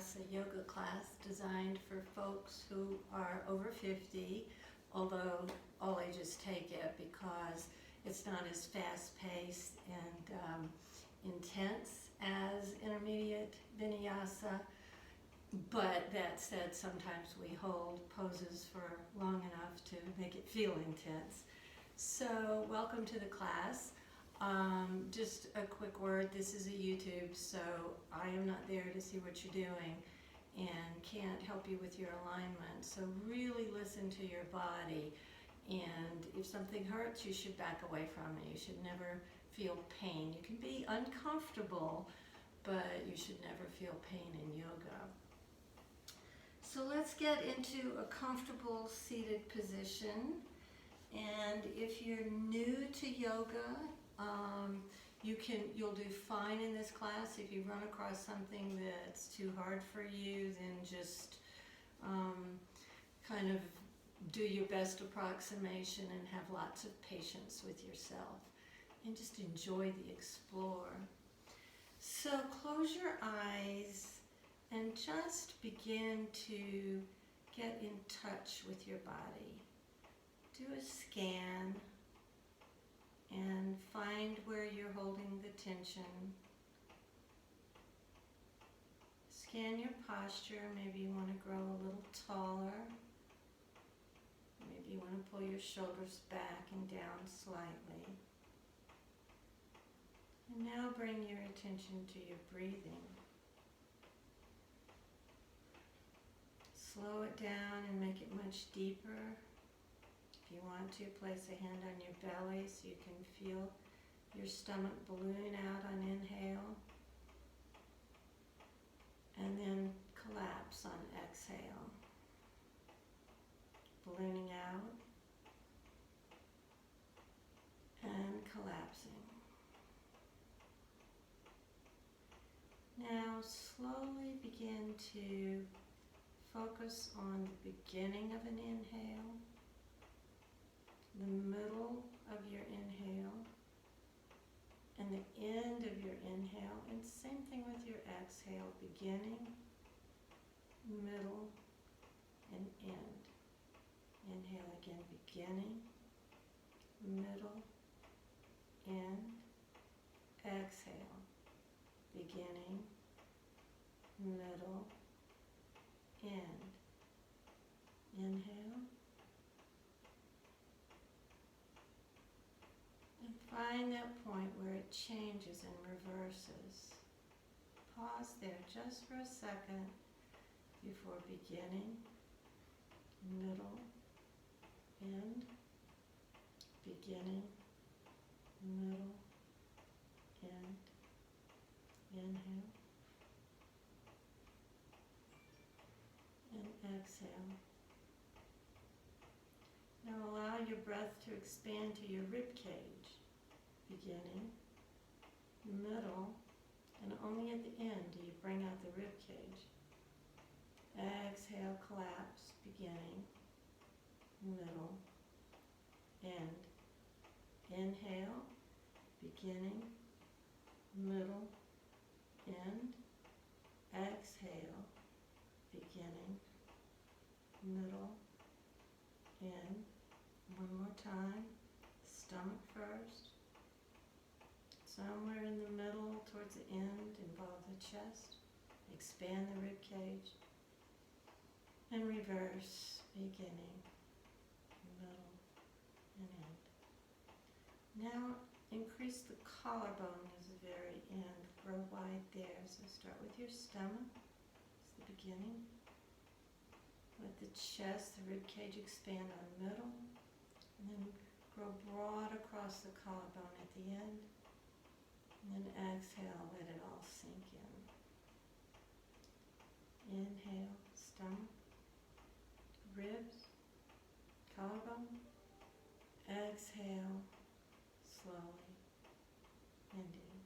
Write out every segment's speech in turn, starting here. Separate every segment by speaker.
Speaker 1: Vinyasa yoga class designed for folks who are over 50, although all ages take it because it's not as fast-paced and intense as intermediate Vinyasa. But that said, sometimes we hold poses for long enough to make it feel intense. So welcome to the class. Just a quick word, this is a YouTube, so I am not there to see what you're doing and can't help you with your alignment. So really listen to your body, and if something hurts, you should back away from it. You should never feel pain. You can be uncomfortable, but you should never feel pain in yoga. So let's get into a comfortable seated position. And if you're new to yoga, you'll do fine in this class. If you run across something that's too hard for you, then just kind of do your best approximation and have lots of patience with yourself and just enjoy the explore. So close your eyes and just begin to get in touch with your body. Do a scan and find where you're holding the tension. Scan your posture. Maybe you want to grow a little taller. Maybe you want to pull your shoulders back and down slightly. And now bring your attention to your breathing. Slow it down and make it much deeper. If you want to, place a hand on your belly so you can feel your stomach balloon out on inhale. And then collapse on exhale. Ballooning out and collapsing. Now slowly begin to focus on the beginning of an inhale, the middle of your inhale, and the end of your inhale, and same thing with your exhale, beginning, middle, and end. Inhale again, beginning, middle, end, exhale, beginning, middle, end. Inhale. And find that point where it changes and reverses. Pause there just for a second before beginning, middle, end, beginning, middle, end. Inhale. And exhale. Now allow your breath to expand to your rib cage. Beginning, middle, and only at the end do you bring out the rib cage. Exhale, collapse, beginning, middle, end. Inhale, beginning, middle, end. Exhale, beginning, middle, end. One more time. Stomach first. Somewhere in the middle, towards the end, involve the chest. Expand the rib cage. And reverse, beginning, middle, and end. Now increase the collarbone as the very end. Grow wide there. So start with your stomach. It's the beginning. Let the chest, the rib cage expand on middle. And then grow broad across the collarbone at the end. And then exhale, let it all sink in. Inhale, stomach, ribs, collarbone. Exhale, slowly, ending.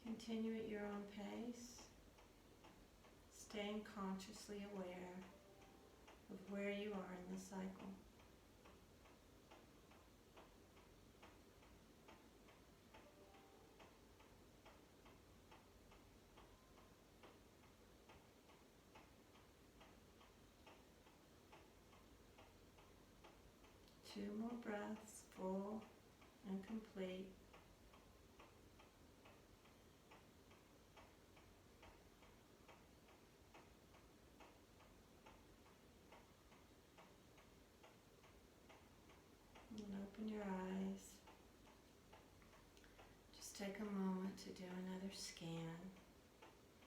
Speaker 1: Continue at your own pace, staying consciously aware of where you are in the cycle. 2 more breaths, full and complete. And open your eyes. Just take a moment to do another scan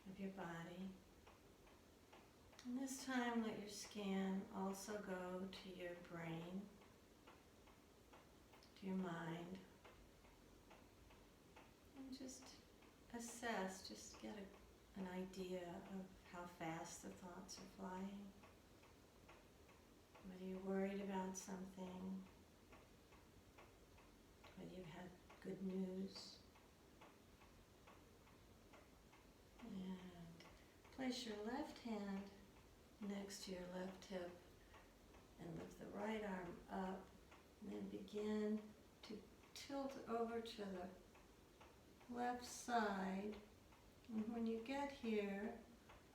Speaker 1: of your body. And this time let your scan also go to your brain, to your mind, and just assess, just get an idea of how fast the thoughts are flying, whether you're worried about something, whether you've had good news. And place your left hand next to your left hip and lift the right arm up, and then begin to tilt over to the left side. And when you get here,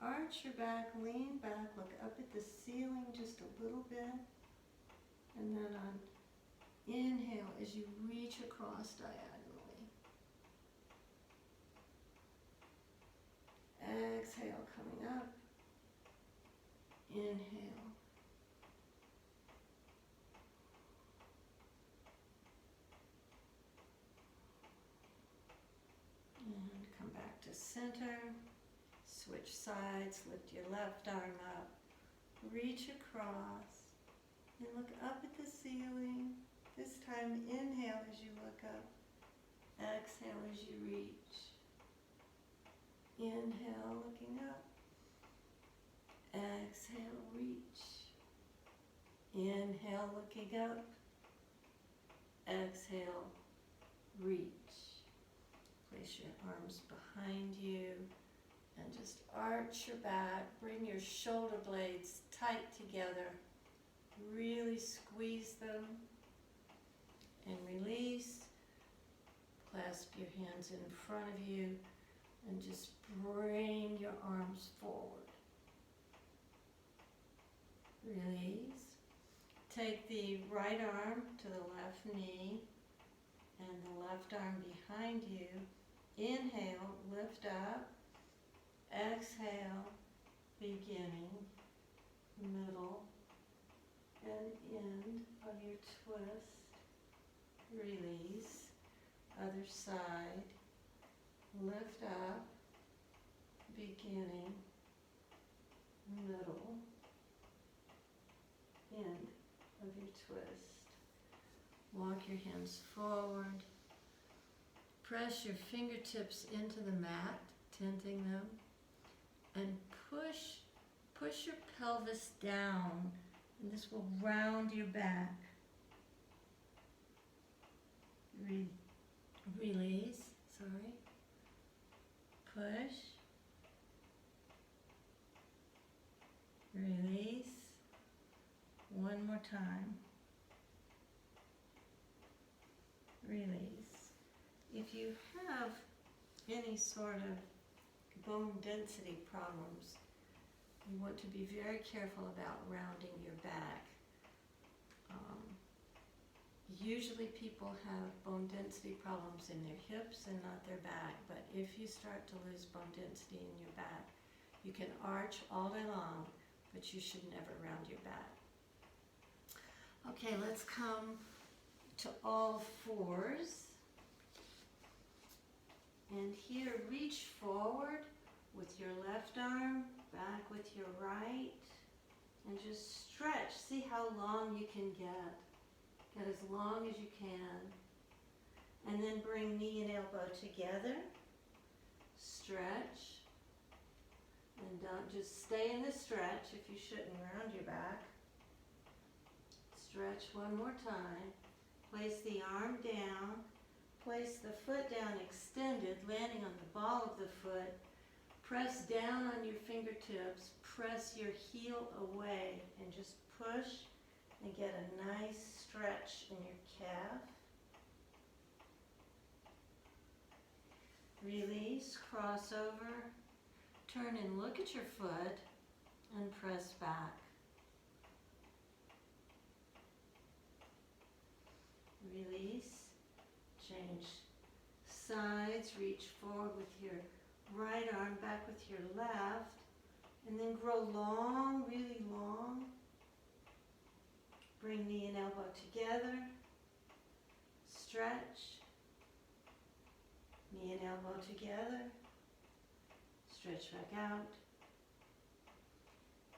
Speaker 1: arch your back, lean back, look up at the ceiling just a little bit, and then on inhale as you reach across diagonally. Exhale, coming up. Inhale. And come back to center. Switch sides, lift your left arm up. Reach across and look up at the ceiling. This time inhale as you look up. Exhale as you reach. Inhale, looking up. Exhale, reach. Inhale, looking up. Exhale, reach. Place your arms behind you and just arch your back. Bring your shoulder blades tight together. Really squeeze them and release. Clasp your hands in front of you and just bring your arms forward. Release. Take the right arm to the left knee and the left arm behind you. Inhale, lift up. Exhale, beginning, middle, and end of your twist. Release. Other side. Lift up. Beginning, middle, end of your twist. Walk your hands forward. Press your fingertips into the mat, tenting them, and push your pelvis down, and this will round your back. Release, push, release, one more time, release. If you have any sort of bone density problems, you want to be very careful about rounding your back. Usually people have bone density problems in their hips and not their back, but if you start to lose bone density in your back, you can arch all day long, but you should never round your back. Okay, let's come to all fours. And here, reach forward with your left arm, back with your right, and just stretch. See how long you can get. Get as long as you can. And then bring knee and elbow together. Stretch. And don't just stay in the stretch if you shouldn't round your back. Stretch one more time. Place the arm down. Place the foot down extended, landing on the ball of the foot. Press down on your fingertips. Press your heel away and just push and get a nice stretch in your calf. Release, cross over, turn and look at your foot and press back. Release. Change sides. Reach forward with your right arm, back with your left. And then grow long, really long. Bring knee and elbow together. Stretch. Knee and elbow together. Stretch back out.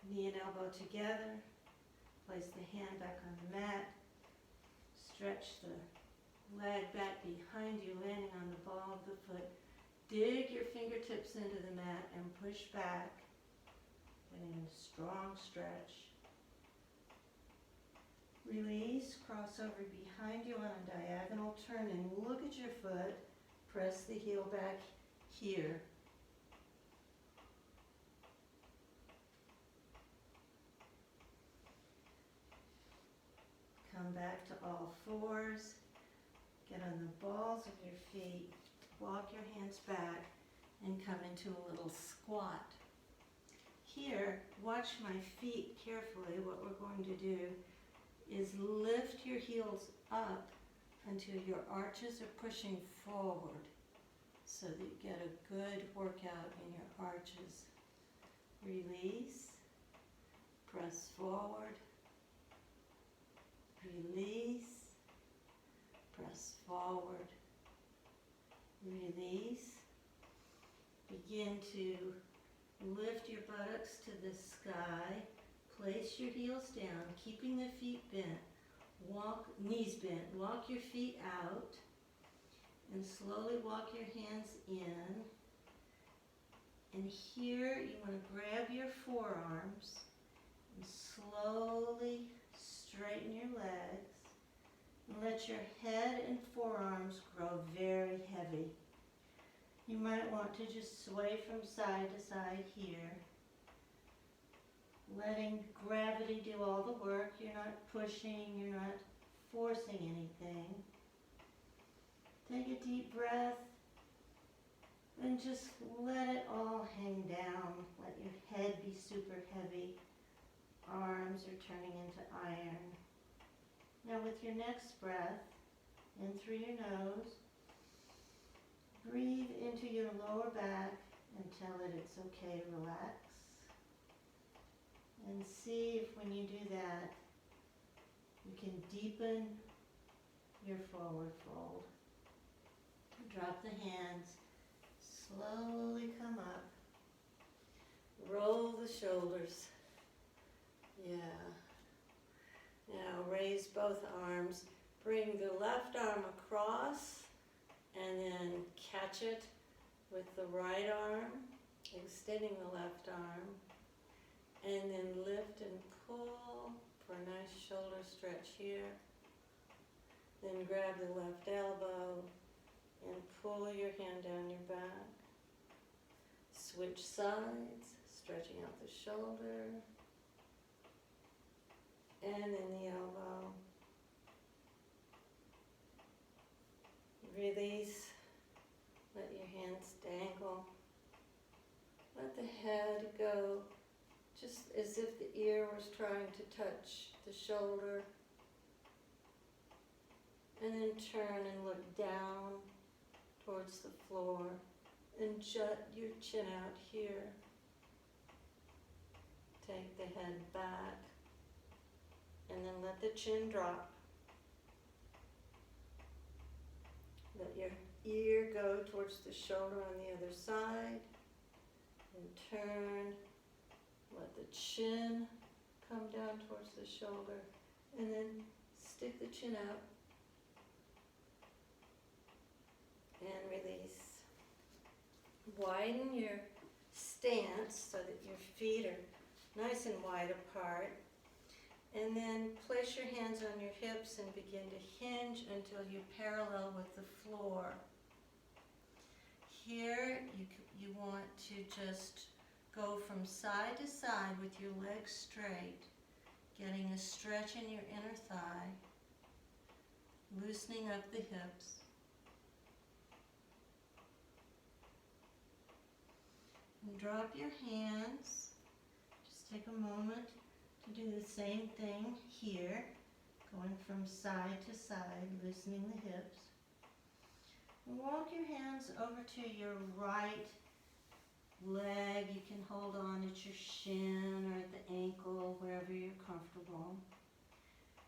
Speaker 1: Knee and elbow together. Place the hand back on the mat. Stretch the leg back behind you, landing on the ball of the foot. Dig your fingertips into the mat and push back. Getting a strong stretch. Release, cross over behind you on a diagonal turn and look at your foot. Press the heel back here. Come back to all fours. Get on the balls of your feet. Walk your hands back and come into a little squat. Here, watch my feet carefully. What we're going to do is lift your heels up until your arches are pushing forward so that you get a good workout in your arches. Release, press forward, release, press forward, release. Begin to lift your buttocks to the sky. Place your heels down, keeping the feet bent. Walk, knees bent. Walk your feet out and slowly walk your hands in. And here you want to grab your forearms and slowly straighten your legs. And let your head and forearms grow very heavy. You might want to just sway from side to side here. Letting gravity do all the work. You're not pushing, you're not forcing anything. Take a deep breath and just let it all hang down. Let your head be super heavy. Arms are turning into iron. Now with your next breath, in through your nose, breathe into your lower back and tell it it's okay to relax. And see if when you do that, you can deepen your forward fold. Drop the hands, slowly come up. Roll the shoulders. Yeah. Now raise both arms. Bring the left arm across and then catch it with the right arm, extending the left arm. And then lift and pull for a nice shoulder stretch here. Then grab the left elbow and pull your hand down your back. Switch sides, stretching out the shoulder. And then the elbow. Release. Let your hands dangle. Let the head go. Just as if the ear was trying to touch the shoulder. And then turn and look down towards the floor and jut your chin out here. Take the head back and then let the chin drop. Let your ear go towards the shoulder on the other side and turn. Let the chin come down towards the shoulder and then stick the chin out and release. Widen your stance so that your feet are nice and wide apart. And then place your hands on your hips and begin to hinge until you're parallel with the floor. Here you want to just go from side to side with your legs straight, getting a stretch in your inner thigh, loosening up the hips. And drop your hands. Just take a moment to do the same thing here. going from side to side, loosening the hips. And walk your hands over to your right leg. You can hold on at your shin or at the ankle, wherever you're comfortable.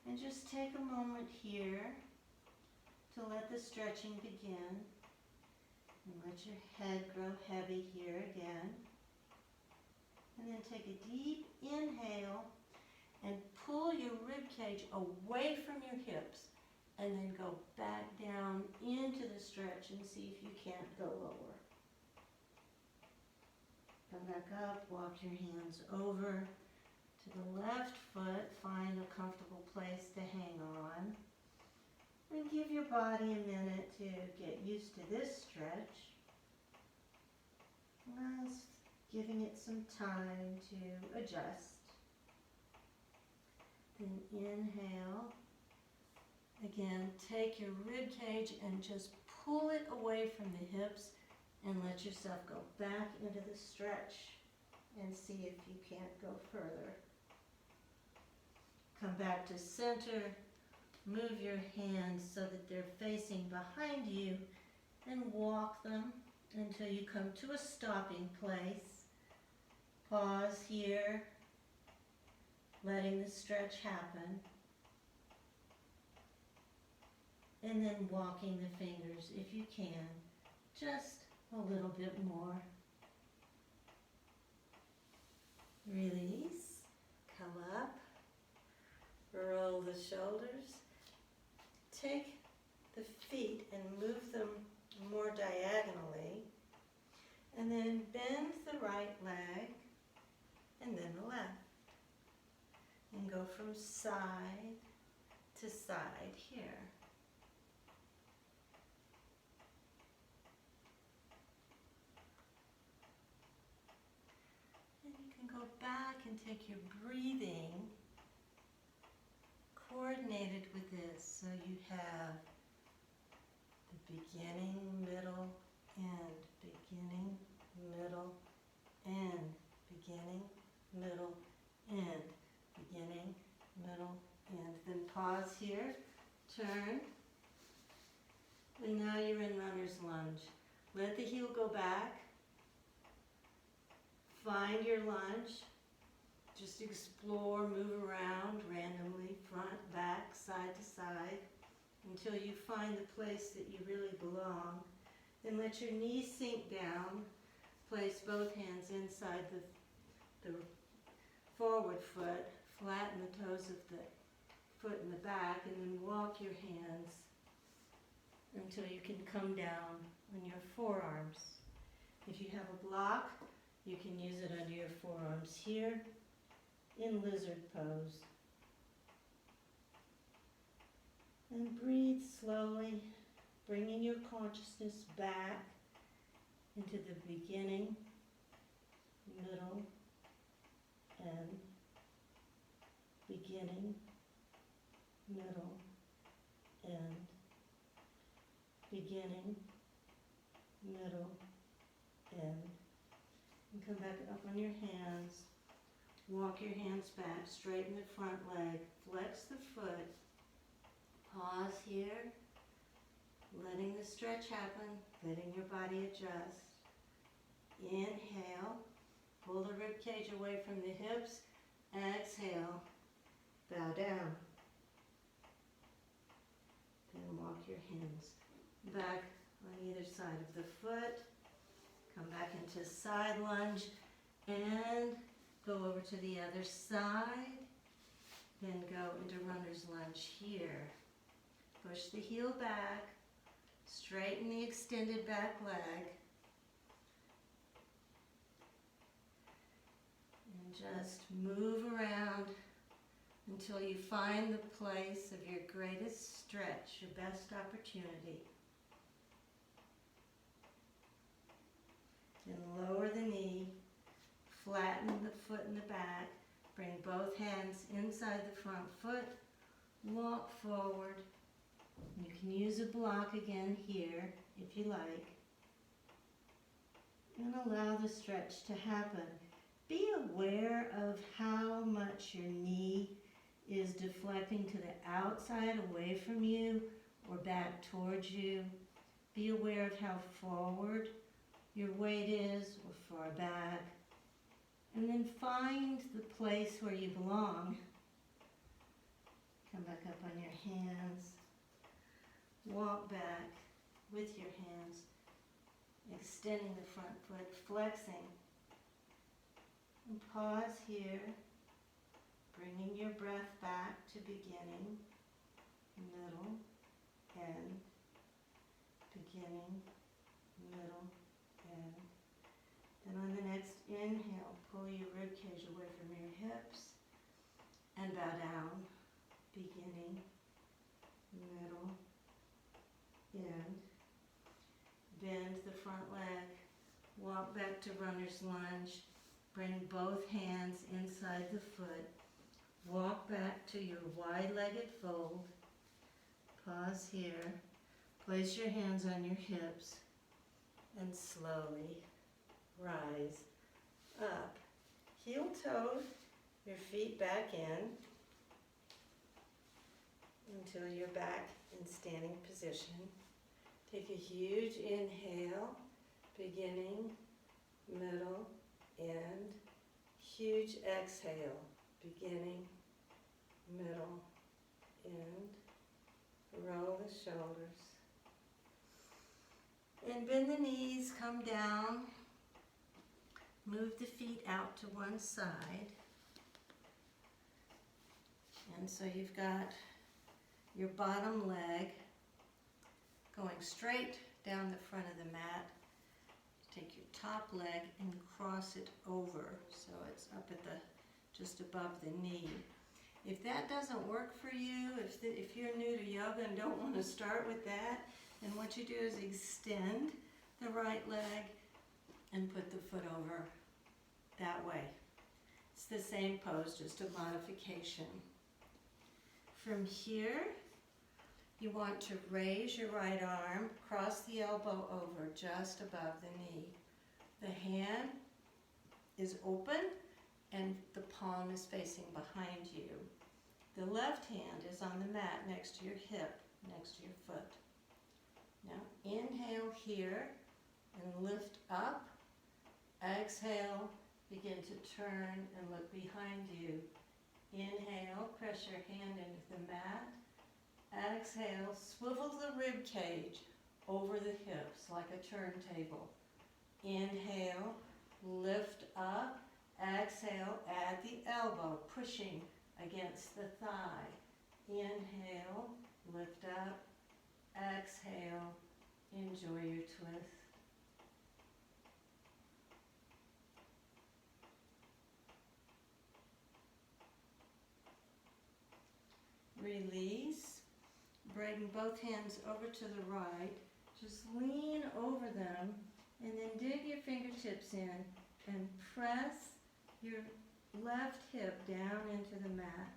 Speaker 1: And just take a moment here to let the stretching begin. And let your head grow heavy here again. And then take a deep inhale and pull your rib cage away from your hips. And then go back down into the stretch and see if you can't go lower. Come back up, walk your hands over to the left foot. Find a comfortable place to hang on. And give your body a minute to get used to this stretch. Just giving it some time to adjust. Then inhale. Again, take your rib cage and just pull it away from the hips and let yourself go back into the stretch and see if you can't go further. Come back to center. Move your hands so that they're facing behind you and walk them until you come to a stopping place. Pause here, letting the stretch happen. And then walking the fingers, if you can, just a little bit more. Release, come up, roll the shoulders. Take the feet and move them more diagonally. And then bend the right leg and then the left. And go from side to side here. Go back and take your breathing coordinated with this, so you have the beginning, middle, end, beginning, middle, end, beginning, middle, end, beginning, middle, end. Then pause here, turn, and now you're in runner's lunge. Let the heel go back. Find your lunge. Just explore, move around randomly, front, back, side to side, until you find the place that you really belong. Then let your knees sink down. Place both hands inside the forward foot. Flatten the toes of the foot in the back, and then walk your hands until you can come down on your forearms. If you have a block, you can use it under your forearms here in lizard pose. And breathe slowly, bringing your consciousness back into the beginning, middle, end, beginning, middle, end, beginning, middle, end. And come back up on your hands. Walk your hands back, straighten the front leg, flex the foot. Pause here, letting the stretch happen, letting your body adjust. Inhale, pull the rib cage away from the hips. Exhale, bow down. Then walk your hands back on either side of the foot. Come back into side lunge and go over to the other side. Then go into runner's lunge here. Push the heel back. Straighten the extended back leg. And just move around until you find the place of your greatest stretch, your best opportunity. Then lower the knee, flatten the foot in the back, bring both hands inside the front foot, walk forward. You can use a block again here if you like. And allow the stretch to happen. Be aware of how much your knee is deflecting to the outside, away from you, or back towards you. Be aware of how forward your weight is or far back. And then find the place where you belong. Come back up on your hands. Walk back with your hands, extending the front foot, flexing. And pause here, bringing your breath back to beginning, middle, end, beginning, middle, end. Then on the next inhale, pull your ribcage away from your hips and bow down, beginning, middle, end. Bend the front leg, walk back to runner's lunge, bring both hands inside the foot, walk back to your wide-legged fold, pause here, place your hands on your hips, and slowly rise up. Heel-toed, your feet back in until you're back in standing position. Take a huge inhale, beginning, middle, end. Huge exhale, beginning, middle, end. Roll the shoulders. And bend the knees, come down. Move the feet out to one side. And so you've got your bottom leg going straight down the front of the mat. Take your top leg and cross it over so it's up at the just above the knee. If that doesn't work for you, if you're new to yoga and don't want to start with that, then what you do is extend the right leg and put the foot over that way. It's the same pose, just a modification. From here, you want to raise your right arm, cross the elbow over just above the knee. The hand is open and the palm is facing behind you. The left hand is on the mat next to your hip, next to your foot. Now inhale here and lift up. Exhale, begin to turn and look behind you. Inhale, press your hand into the mat. Exhale, swivel the rib cage over the hips like a turntable. Inhale, lift up. Exhale, add the elbow, pushing against the thigh. Inhale, lift up. Exhale, enjoy your twist. Release. Bring both hands over to the right. Just lean over them and then dig your fingertips in and press your left hip down into the mat.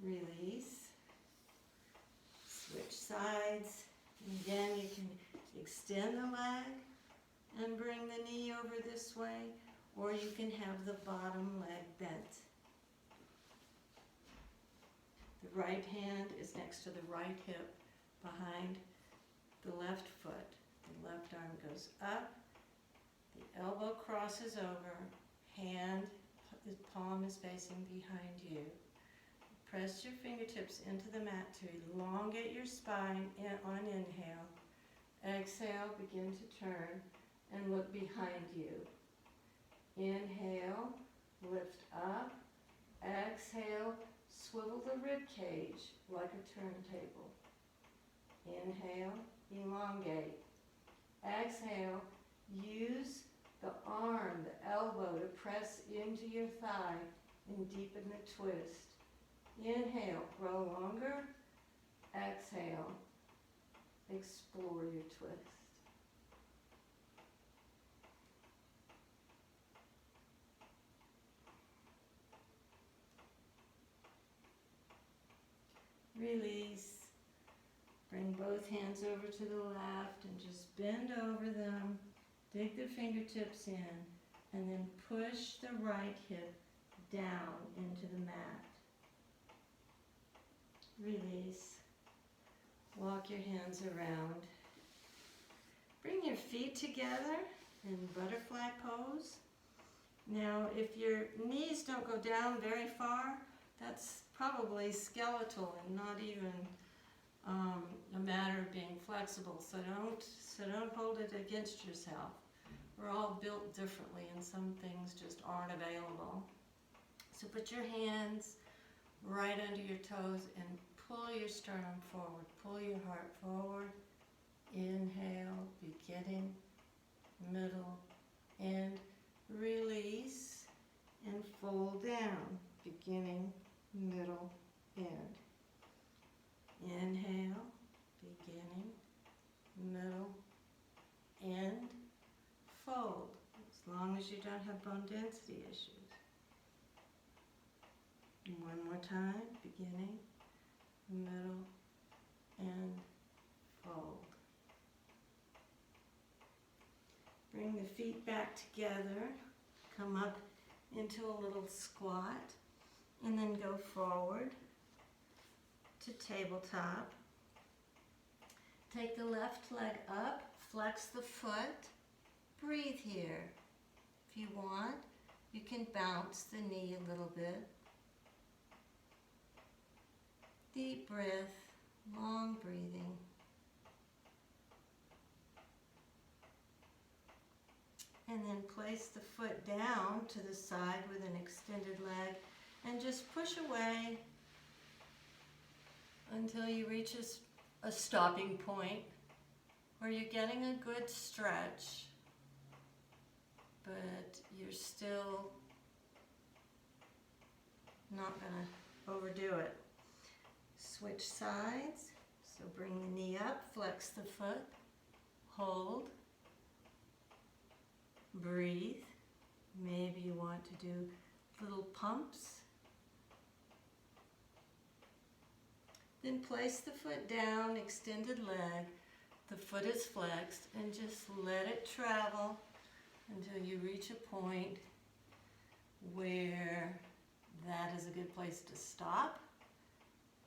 Speaker 1: Release. Switch sides. Again, you can extend the leg and bring the knee over this way, or you can have the bottom leg bent. The right hand is next to the right hip behind the left foot. The left arm goes up, the elbow crosses over, the palm is facing behind you. Press your fingertips into the mat to elongate your spine on inhale. Exhale, begin to turn and look behind you. Inhale, lift up. Exhale, swivel the rib cage like a turntable. Inhale, elongate. Exhale, use the arm, the elbow to press into your thigh and deepen the twist. Inhale, grow longer. Exhale, explore your twist. Release. Bring both hands over to the left and just bend over them. Dig the fingertips in and then push the right hip down into the mat. Release. Walk your hands around. Bring your feet together in butterfly pose. Now, if your knees don't go down very far, that's probably skeletal and not even a matter of being flexible. So don't hold it against yourself. We're all built differently and some things just aren't available. So put your hands right under your toes and pull your sternum forward. Pull your heart forward. Inhale, beginning, middle, end. Release and fold down. Beginning, middle, end. Inhale, beginning, middle, end. Fold, as long as you don't have bone density issues. One more time, beginning, middle, and fold. Bring the feet back together, come up into a little squat, and then go forward to tabletop. Take the left leg up, flex the foot, breathe here. If you want, you can bounce the knee a little bit. Deep breath, long breathing. And then place the foot down to the side with an extended leg and just push away until you reach a stopping point where you're getting a good stretch, but you're still not going to overdo it. Switch sides, so bring the knee up, flex the foot, hold, breathe. Maybe you want to do little pumps. Then place the foot down, extended leg, the foot is flexed, and just let it travel until you reach a point where that is a good place to stop.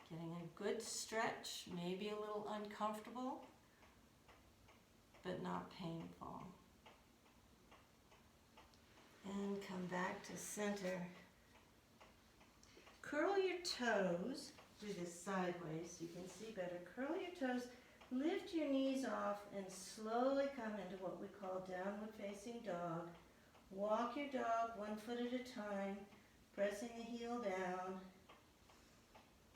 Speaker 1: Getting a good stretch, maybe a little uncomfortable, but not painful. And come back to center. Curl your toes. Do this sideways so you can see better. Curl your toes, lift your knees off, and slowly come into what we call downward facing dog. Walk your dog 1 foot at a time, pressing the heel down.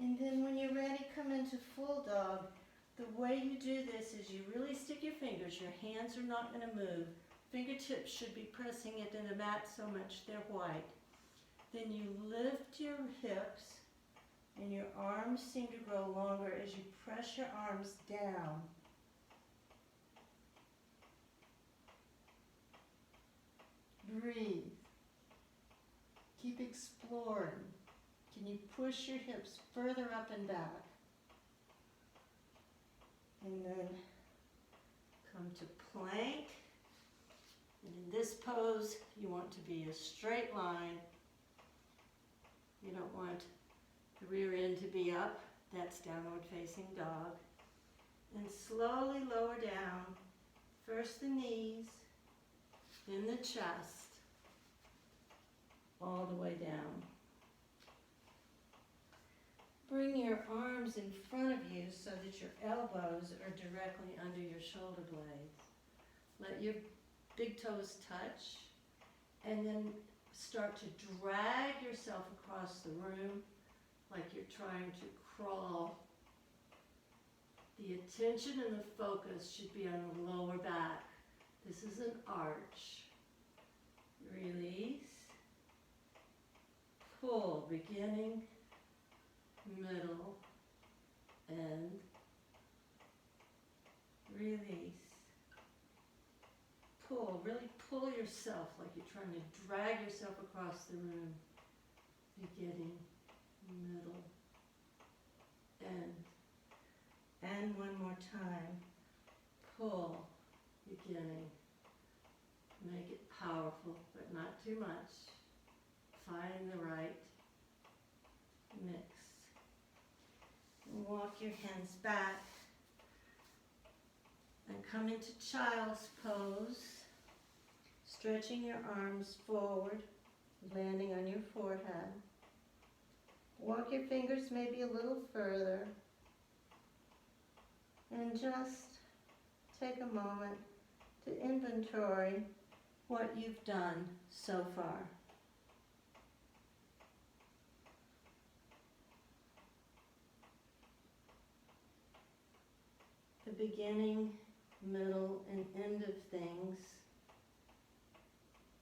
Speaker 1: And then when you're ready, come into full dog. The way you do this is you really stick your fingers. Your hands are not going to move. Fingertips should be pressing it in the mat so much they're white. Then you lift your hips and your arms seem to grow longer as you press your arms down. Breathe. Keep exploring. Can you push your hips further up and back? And then come to plank. And in this pose, you want to be a straight line. You don't want the rear end to be up. That's downward facing dog. And slowly lower down. First the knees, then the chest, all the way down. Bring your arms in front of you so that your elbows are directly under your shoulder blades. Let your big toes touch, and then start to drag yourself across the room like you're trying to crawl. The attention and the focus should be on the lower back. This is an arch. Release. Pull, beginning, middle, end. Release. Pull, really pull yourself like you're trying to drag yourself across the room. Beginning, middle, end. And one more time. Pull, beginning. Make it powerful, but not too much. find the right mix. And walk your hands back and come into child's pose, stretching your arms forward, landing on your forehead. Walk your fingers maybe a little further and just take a moment to inventory what you've done so far. The beginning, middle, and end of things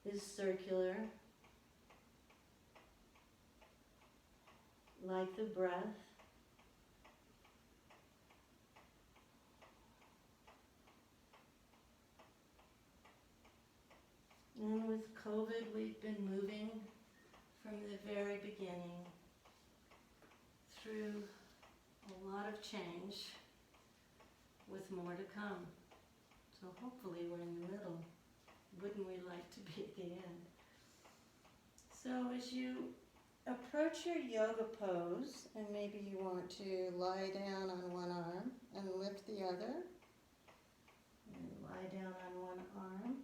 Speaker 1: is circular, like the breath. And with COVID, we've been moving from the very beginning through a lot of change with more to come. So hopefully we're in the middle. Wouldn't we like to be at the end? So as you approach your yoga pose, and maybe you want to lie down on one arm and lift the other, and lie down on one arm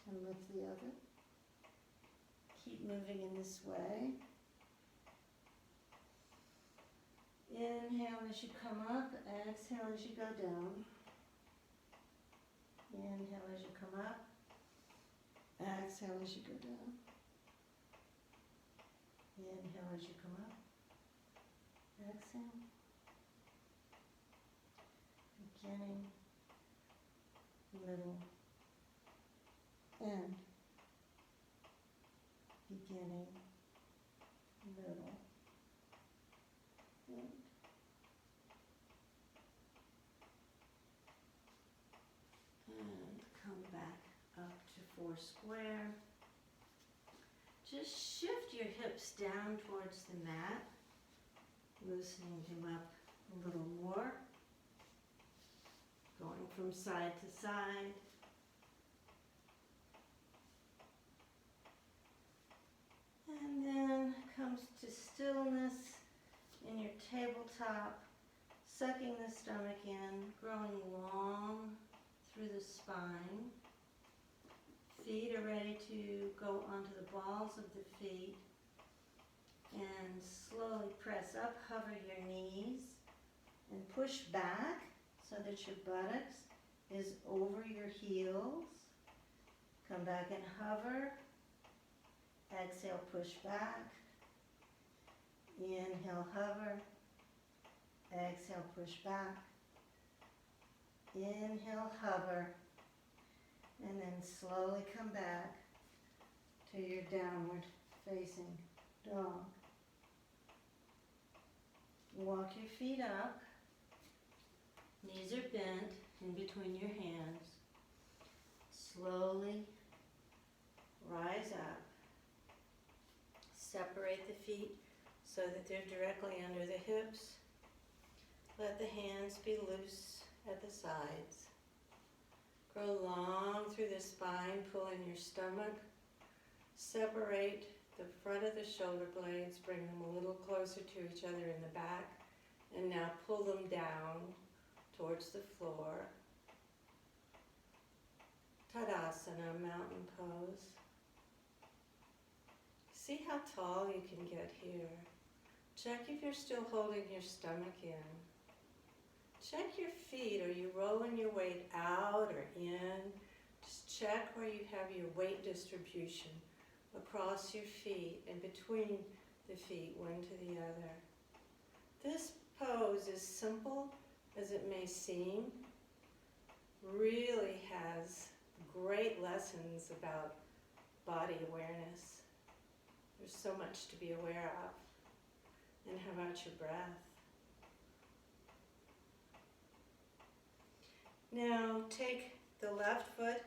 Speaker 1: and lift the other. Keep moving in this way. Inhale as you come up, exhale as you go down. Inhale as you come up, exhale as you go down. Inhale as you come up, exhale. Beginning, middle, end. Beginning, middle, end. And come back up to four square. Just shift your hips down towards the mat, loosening them up a little more, going from side to side. And then comes to stillness in your tabletop, sucking the stomach in, growing long through the spine. Feet are ready to go onto the balls of the feet, and slowly press up, hover your knees, and push back so that your buttocks is over your heels. Come back and hover. Exhale, push back. Inhale, hover. Exhale, push back. Inhale, hover. And then slowly come back to your downward facing dog. Walk your feet up. Knees are bent in between your hands. Slowly rise up. Separate the feet so that they're directly under the hips. Let the hands be loose at the sides. Grow long through the spine, pull in your stomach. Separate the front of the shoulder blades, bring them a little closer to each other in the back, and now pull them down towards the floor. Tadasana, mountain pose. See how tall you can get here. Check if you're still holding your stomach in. Check your feet. Are you rolling your weight out or in? Just check where you have your weight distribution across your feet and between the feet, one to the other. This pose, as simple as it may seem, really has great lessons about body awareness. There's so much to be aware of. And how about your breath? Now take the left foot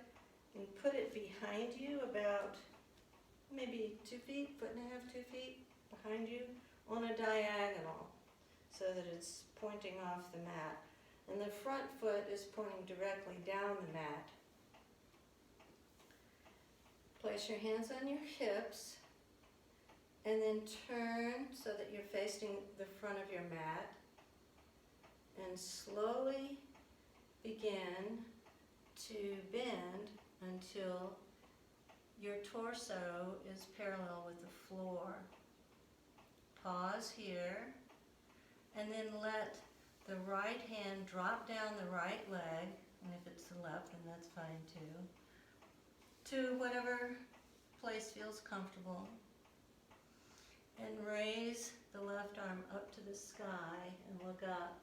Speaker 1: and put it behind you about maybe 2 feet, 1.5 feet, 2 feet behind you on a diagonal so that it's pointing off the mat. And the front foot is pointing directly down the mat. Place your hands on your hips And then turn so that you're facing the front of your mat. And slowly begin to bend until your torso is parallel with the floor. Pause here, and then let the right hand drop down the right leg, and if it's the left, then that's fine too, to whatever place feels comfortable. And raise the left arm up to the sky and look up.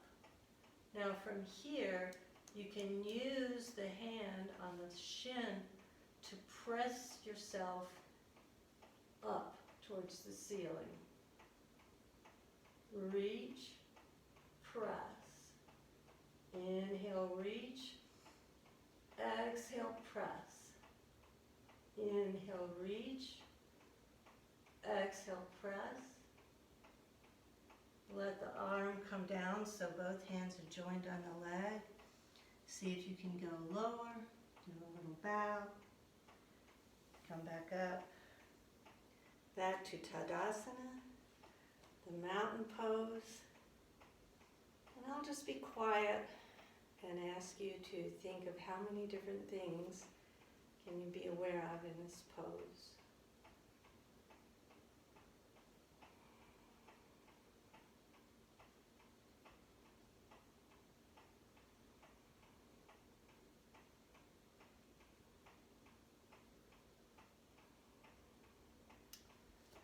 Speaker 1: Now from here, you can use the hand on the shin to press yourself up towards the ceiling. Reach, press. Inhale, reach. Exhale, press. Inhale, reach. Exhale, press. Let the arm come down so both hands are joined on the leg. See if you can go lower. Do a little bow. Come back up. Back to Tadasana, the mountain pose. And I'll just be quiet and ask you to think of how many different things can you be aware of in this pose.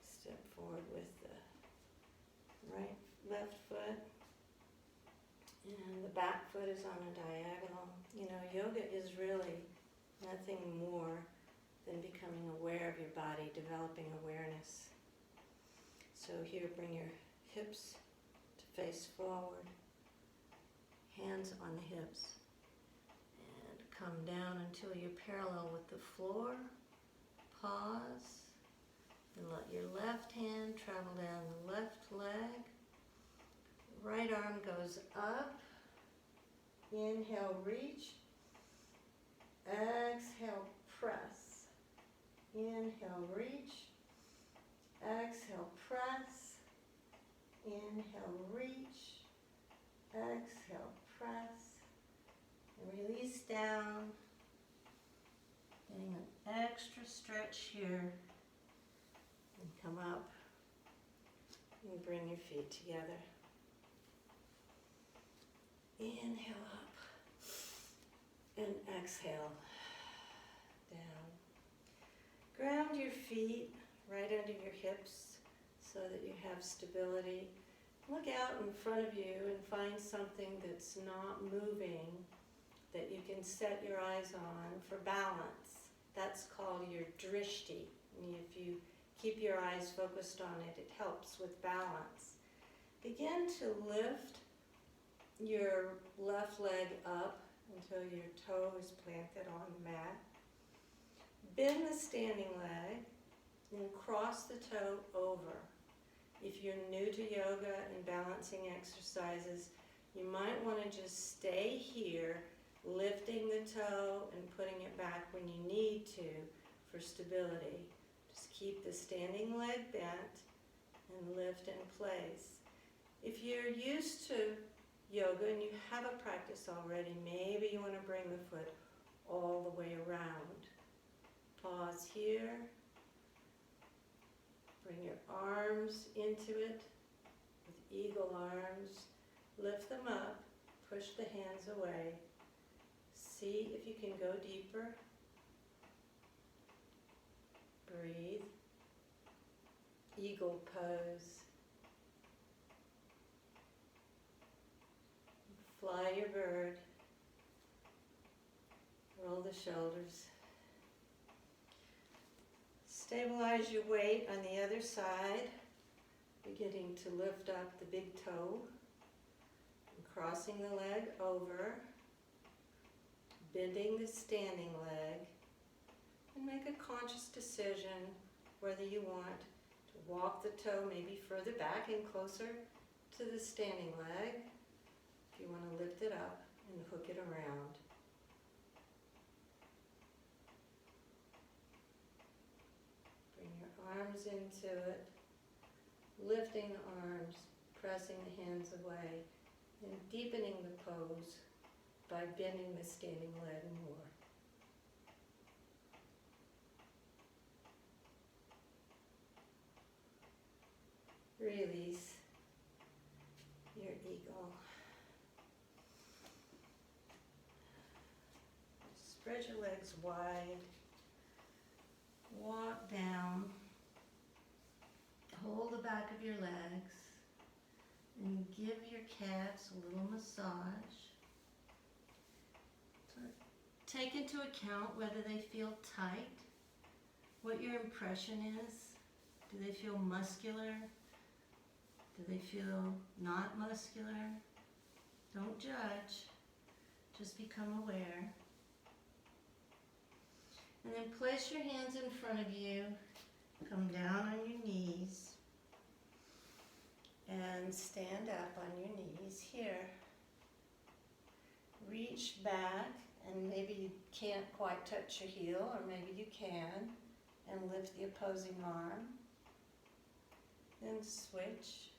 Speaker 1: Step forward with the left foot, and the back foot is on a diagonal. You know, yoga is really nothing more than becoming aware of your body, developing awareness. So here, bring your hips to face forward, hands on the hips, and come down until you're parallel with the floor. Pause. And let your left hand travel down the left leg. Right arm goes up. Inhale, reach. Exhale, press. Inhale, reach. Exhale, press. Inhale, reach. Exhale, press. And release down. Getting an extra stretch here. And come up and bring your feet together. Inhale up and exhale down. Ground your feet right under your hips so that you have stability. Look out in front of you and find something that's not moving that you can set your eyes on for balance. That's called your drishti. And if you keep your eyes focused on it, it helps with balance. Begin to lift your left leg up until your toe is planted on the mat. Bend the standing leg and cross the toe over. If you're new to yoga and balancing exercises, you might want to just stay here, lifting the toe and putting it back when you need to for stability. Just keep the standing leg bent and lift in place. If you're used to yoga and you have a practice already, maybe you want to bring the foot all the way around. Pause here. Bring your arms into it with eagle arms. Lift them up. Push the hands away. See if you can go deeper. Breathe. Eagle pose. Fly your bird. Roll the shoulders. Stabilize your weight on the other side, beginning to lift up the big toe, and crossing the leg over, bending the standing leg, and make a conscious decision whether you want to walk the toe maybe further back and closer to the standing leg, if you want to lift it up and hook it around. Bring your arms into it, lifting the arms, pressing the hands away, and deepening the pose by bending the standing leg more. Release your ego. Spread your legs wide. Walk down. Hold the back of your legs and give your calves a little massage. Take into account whether they feel tight, what your impression is. Do they feel muscular? Do they feel not muscular? Don't judge, just become aware. And then place your hands in front of you, come down on your knees, and stand up on your knees here. Reach back, and maybe you can't quite touch your heel, or maybe you can, and lift the opposing arm. Then switch.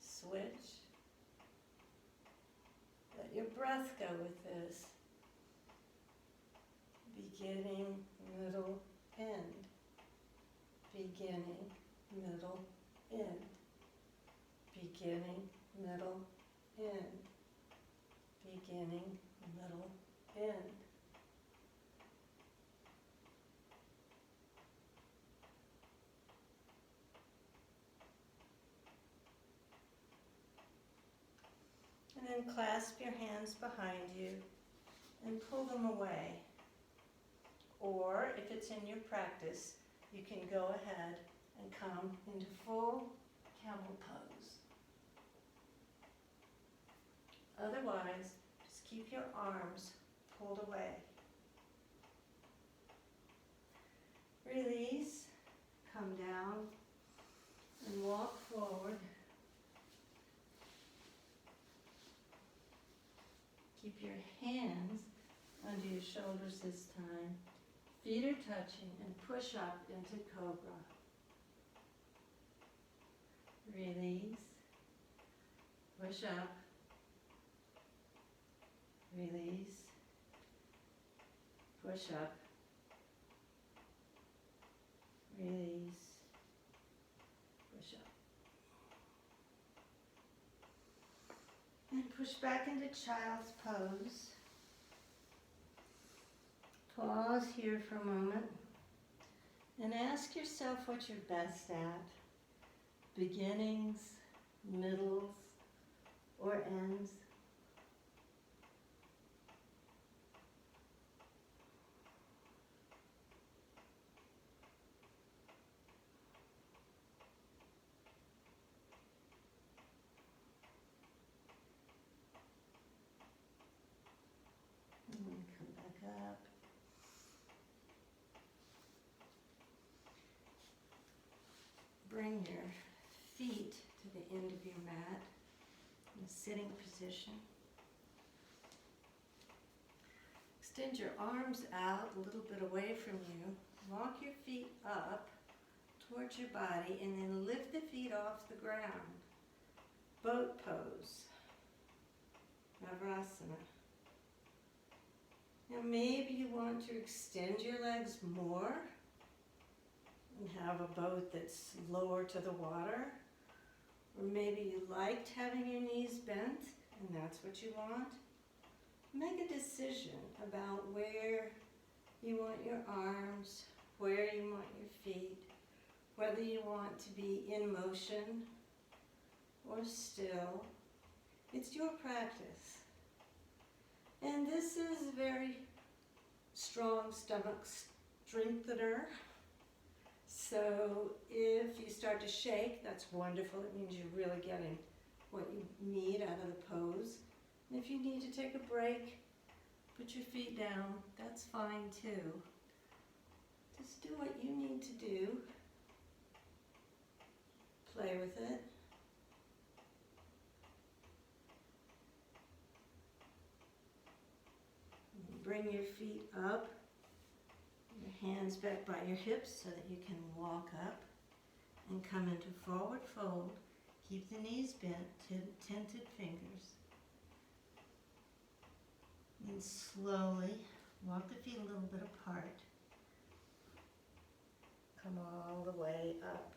Speaker 1: Switch. Let your breath go with this. Beginning, middle, end. Beginning, middle, end. Beginning, middle, end. Beginning, middle, end. And then clasp your hands behind you and pull them away. Or if it's in your practice, you can go ahead and come into full camel pose. Otherwise, just keep your arms pulled away. Release, come down, and walk forward. Keep your hands under your shoulders this time. Feet are touching, and push up into cobra. Release. Push up. Release. Push up. Release. Push up. And push back into child's pose. Pause here for a moment and ask yourself what you're best at. Beginnings, middles, or ends. And then come back up. Bring your feet to the end of your mat in a sitting position. Extend your arms out a little bit away from you. Walk your feet up towards your body and then lift the feet off the ground. Boat pose. Navrasana. Now maybe you want to extend your legs more and have a boat that's lower to the water. Or maybe you liked having your knees bent and that's what you want. Make a decision about where you want your arms, where you want your feet, whether you want to be in motion or still. It's your practice. And this is a very strong stomach strengthener. So if you start to shake, that's wonderful. It means you're really getting what you need out of the pose. And if you need to take a break, put your feet down, that's fine too. Just do what you need to do. Play with it. Bring your feet up, your hands back by your hips so that you can walk up. and come into forward fold. Keep the knees bent, tented fingers. And slowly walk the feet a little bit apart. Come all the way up.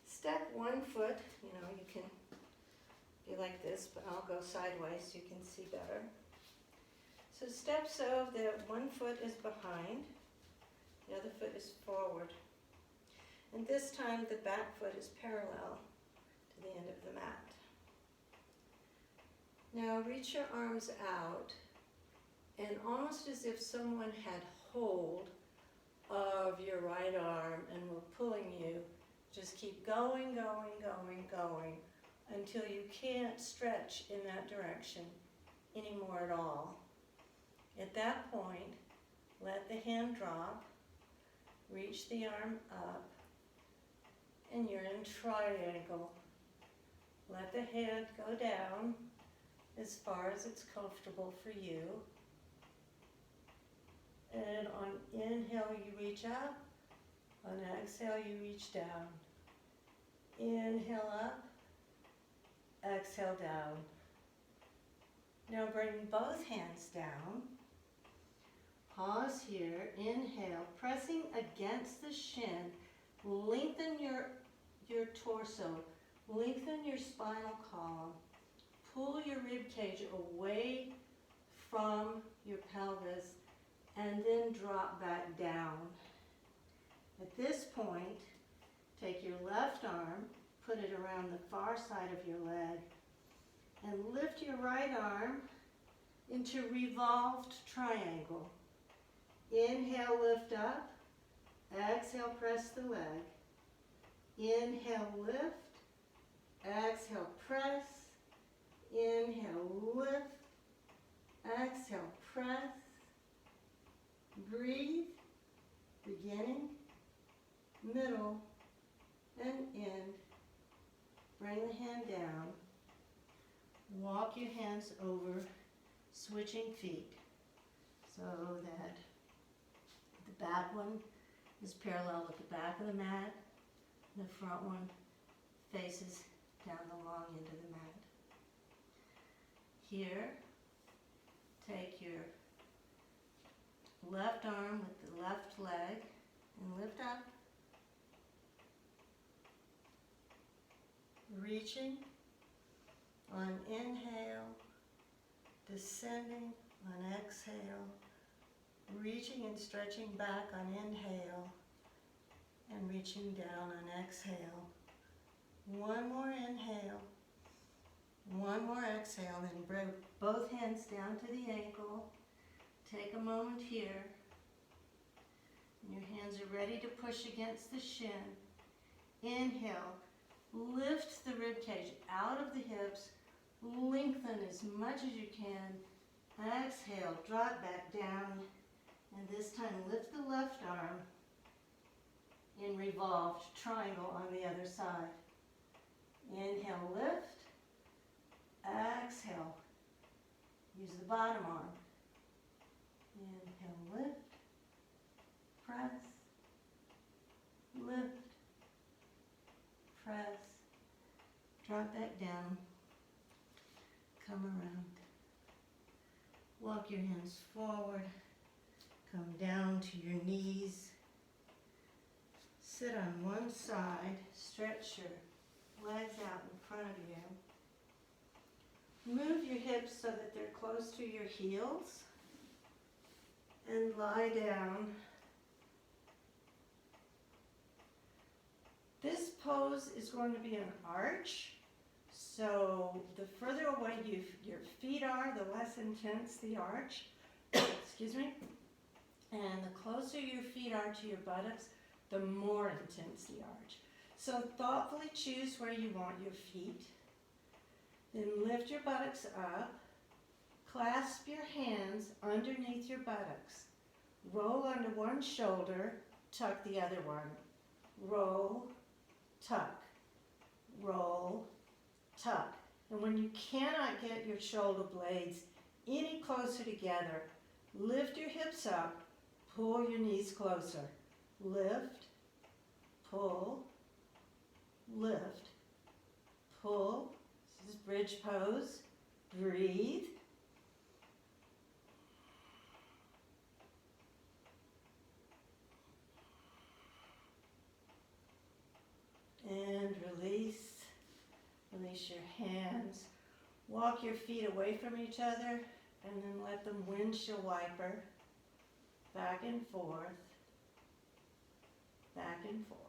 Speaker 1: Step one foot, you can be like this, but I'll go sideways so you can see better. So step so that one foot is behind, the other foot is forward. And this time the back foot is parallel to the end of the mat. Now reach your arms out, and almost as if someone had hold of your right arm and were pulling you, just keep going, going, going, going until you can't stretch in that direction anymore at all. At that point, let the hand drop, reach the arm up, and you're in triangle. Let the head go down as far as it's comfortable for you. And on inhale, you reach up. On exhale, you reach down. Inhale up, exhale down. Now bring both hands down. Pause here, inhale, pressing against the shin. Lengthen your torso, lengthen your spinal column. Pull your rib cage away from your pelvis and then drop back down. At this point, take your left arm, put it around the far side of your leg, and lift your right arm into revolved triangle. Inhale, lift up. Exhale, press the leg. Inhale, lift. Exhale, press. Inhale, lift. Exhale, press. Breathe. Beginning, middle, and end. Bring the hand down. Walk your hands over, switching feet so that the back one is parallel with the back of the mat. The front one faces down the long end of the mat. Here, take your left arm with the left leg and lift up. Reaching on inhale, descending on exhale, reaching and stretching back on inhale, and reaching down on exhale. One more inhale, one more exhale, then bring both hands down to the ankle. Take a moment here. Your hands are ready to push against the shin. Inhale, lift the rib cage out of the hips, lengthen as much as you can. Exhale, drop back down, and this time lift the left arm in revolved triangle on the other side. Inhale, lift. Exhale, use the bottom arm. Inhale, lift, press, lift, press, drop back down, come around. Walk your hands forward, come down to your knees. Sit on one side, stretch your legs out in front of you. Move your hips so that they're close to your heels. And lie down. This pose is going to be an arch, so the further away your feet are, the less intense the arch. Excuse me. And the closer your feet are to your buttocks, the more intense the arch. So thoughtfully choose where you want your feet. Then lift your buttocks up. Clasp your hands underneath your buttocks. Roll under one shoulder, tuck the other one. Roll, tuck, roll, tuck. And when you cannot get your shoulder blades any closer together, lift your hips up, pull your knees closer. Lift, pull, lift, pull. This is bridge pose. Breathe. And release. Release your hands. Walk your feet away from each other and then let them windshield wiper back and forth, back and forth.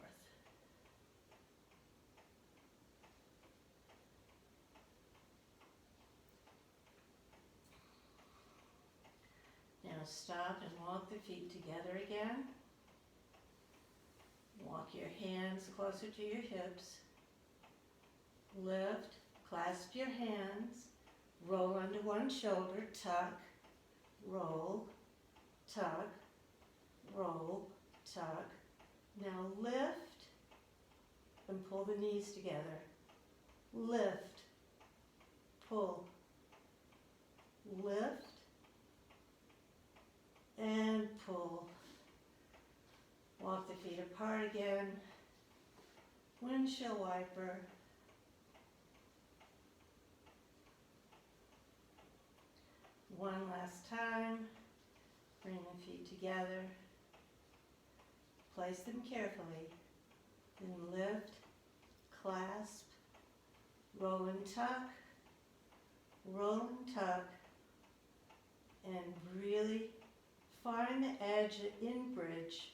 Speaker 1: Now stop and walk the feet together again. Walk your hands closer to your hips. Lift, clasp your hands, roll under one shoulder, tuck, roll, tuck, roll, tuck. Now lift and pull the knees together. Lift, pull, lift, and pull. Walk the feet apart again. Windshield wiper. One last time. Bring the feet together. Place them carefully. Then lift, clasp, roll and tuck, and really find the edge in bridge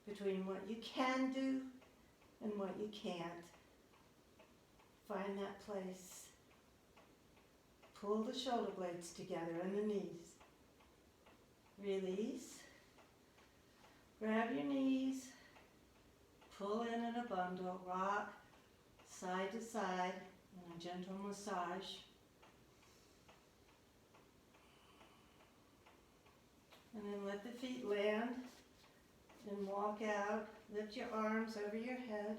Speaker 1: between what you can do and what you can't. Find that place. Pull the shoulder blades together and the knees. Release. Grab your knees. Pull in a bundle. Rock side to side in a gentle massage. And then let the feet land and walk out. Lift your arms over your head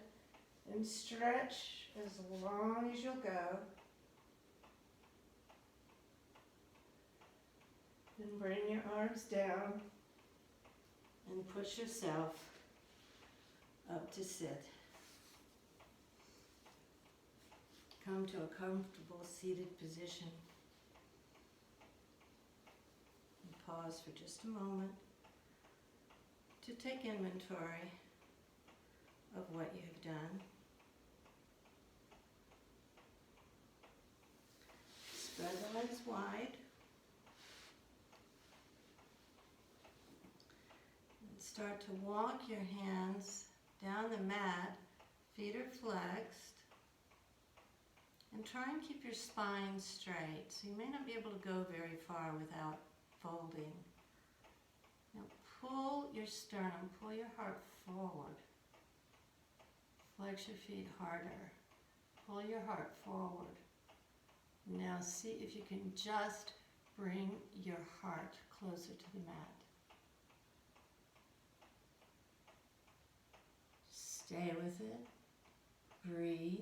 Speaker 1: and stretch as long as you'll go. Then bring your arms down and push yourself up to sit. Come to a comfortable seated position. And pause for just a moment to take inventory of what you have done. Spread the legs wide. And start to walk your hands down the mat. Feet are flexed. And try and keep your spine straight. So you may not be able to go very far without folding. Now pull your sternum, pull your heart forward. Flex your feet harder. Pull your heart forward. Now see if you can just bring your heart closer to the mat. Stay with it. Breathe.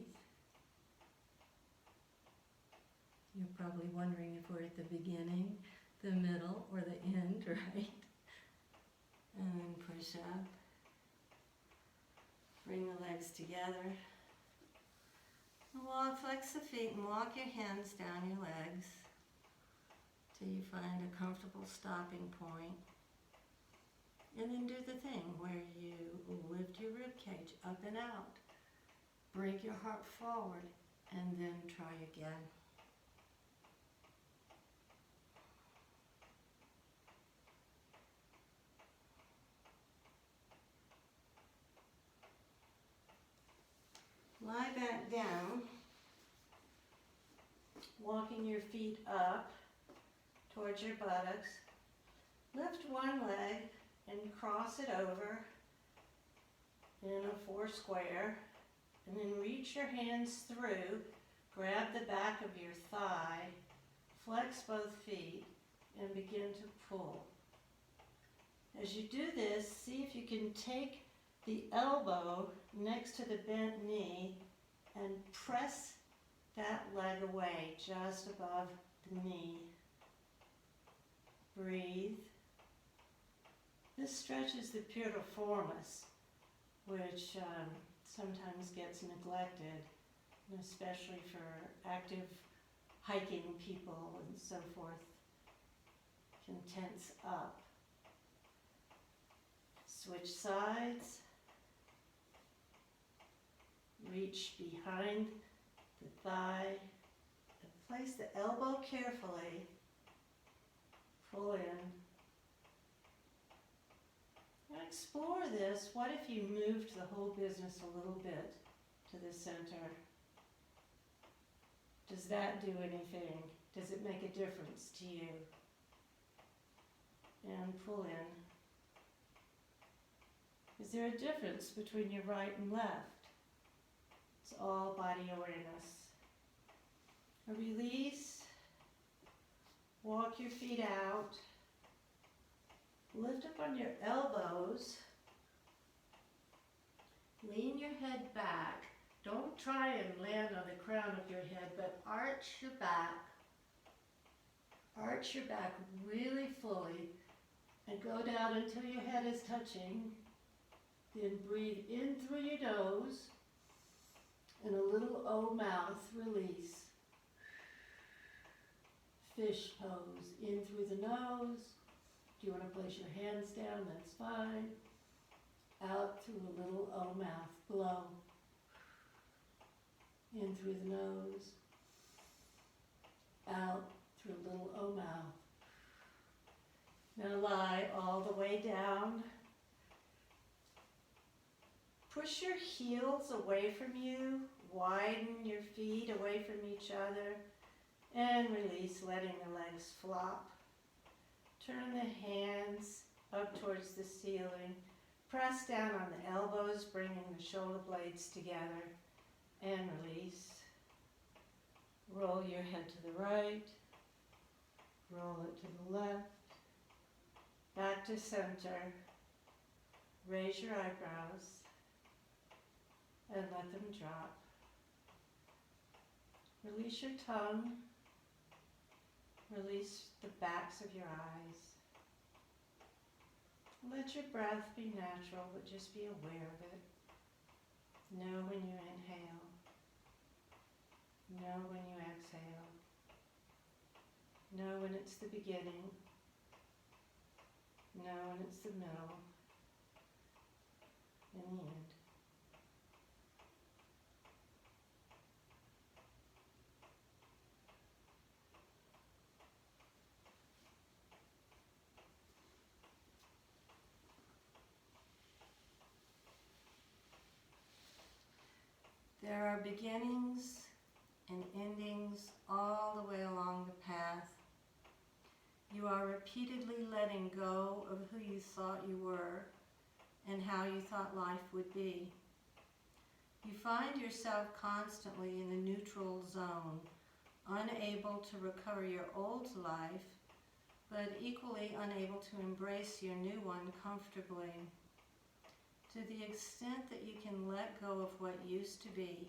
Speaker 1: You're probably wondering if we're at the beginning, the middle, or the end, right? And then push up. Bring the legs together. Walk, flex the feet and walk your hands down your legs till you find a comfortable stopping point. And then do the thing where you lift your rib cage up and out. Bring your heart forward and then try again. Lie back down, walking your feet up towards your buttocks. Lift one leg and cross it over in a four square, and then reach your hands through, grab the back of your thigh, flex both feet, and begin to pull. As you do this, see if you can take the elbow next to the bent knee and press that leg away just above the knee. Breathe. This stretches the piriformis, which sometimes gets neglected, and especially for active hiking people and so forth, can tense up. Switch sides. Reach behind the thigh. And place the elbow carefully. Pull in. Now explore this. What if you moved the whole business a little bit to the center? Does that do anything? Does it make a difference to you? And pull in. Is there a difference between your right and left? It's all body awareness. A release. Walk your feet out. Lift up on your elbows. Lean your head back. Don't try and land on the crown of your head, but arch your back. Arch your back really fully and go down until your head is touching. Then breathe in through your nose and a little O mouth release. Fish pose. In through the nose. If you want to place your hands down, that's fine. Out through a little O mouth. Blow. In through the nose. Out through a little O mouth. Now lie all the way down. Push your heels away from you. Widen your feet away from each other. And release, letting the legs flop. Turn the hands up towards the ceiling. Press down on the elbows, bringing the shoulder blades together. And release. Roll your head to the right. Roll it to the left. Back to center. Raise your eyebrows. And let them drop. Release your tongue. Release the backs of your eyes. Let your breath be natural, but just be aware of it. Know when you inhale. Know when you exhale. Know when it's the beginning. Know when it's the middle. And the end. There are beginnings and endings all the way along the path. You are repeatedly letting go of who you thought you were and how you thought life would be. You find yourself constantly in the neutral zone, unable to recover your old life, but equally unable to embrace your new one comfortably. To the extent that you can let go of what used to be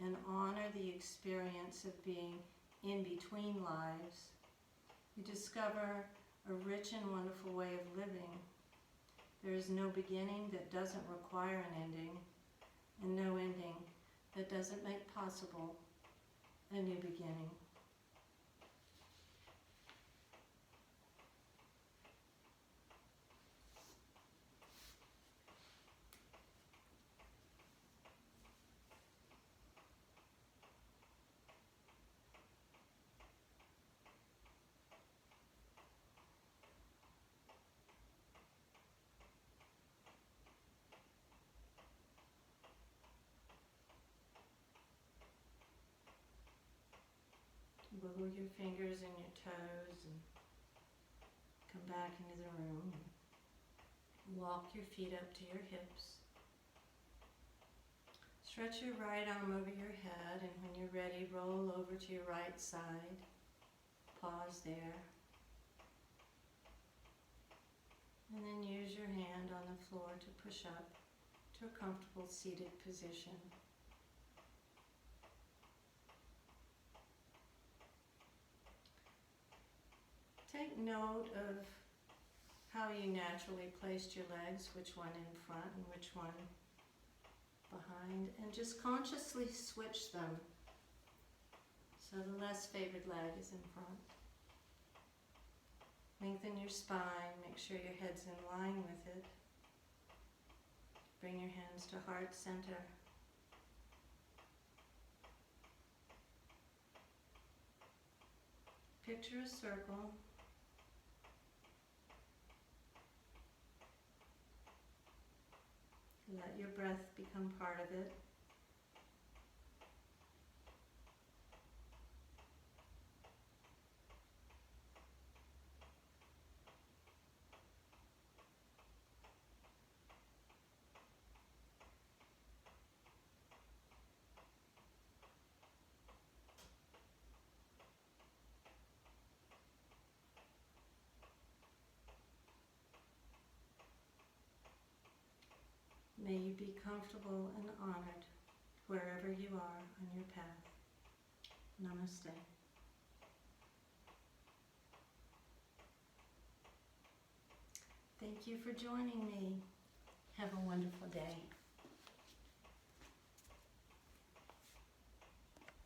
Speaker 1: and honor the experience of being in between lives, you discover a rich and wonderful way of living. There is no beginning that doesn't require an ending, and no ending that doesn't make possible a new beginning. Wiggle your fingers and your toes and come back into the room. Walk your feet up to your hips. Stretch your right arm over your head, and when you're ready, roll over to your right side. Pause there. And then use your hand on the floor to push up to a comfortable seated position. Take note of how you naturally placed your legs, which one in front and which one behind, and just consciously switch them. So the less favored leg is in front. Lengthen your spine, make sure your head's in line with it. Bring your hands to heart center. Picture a circle. Let your breath become part of it. May you be comfortable and honored wherever you are on your path. Namaste. Thank you for joining me. Have a wonderful day.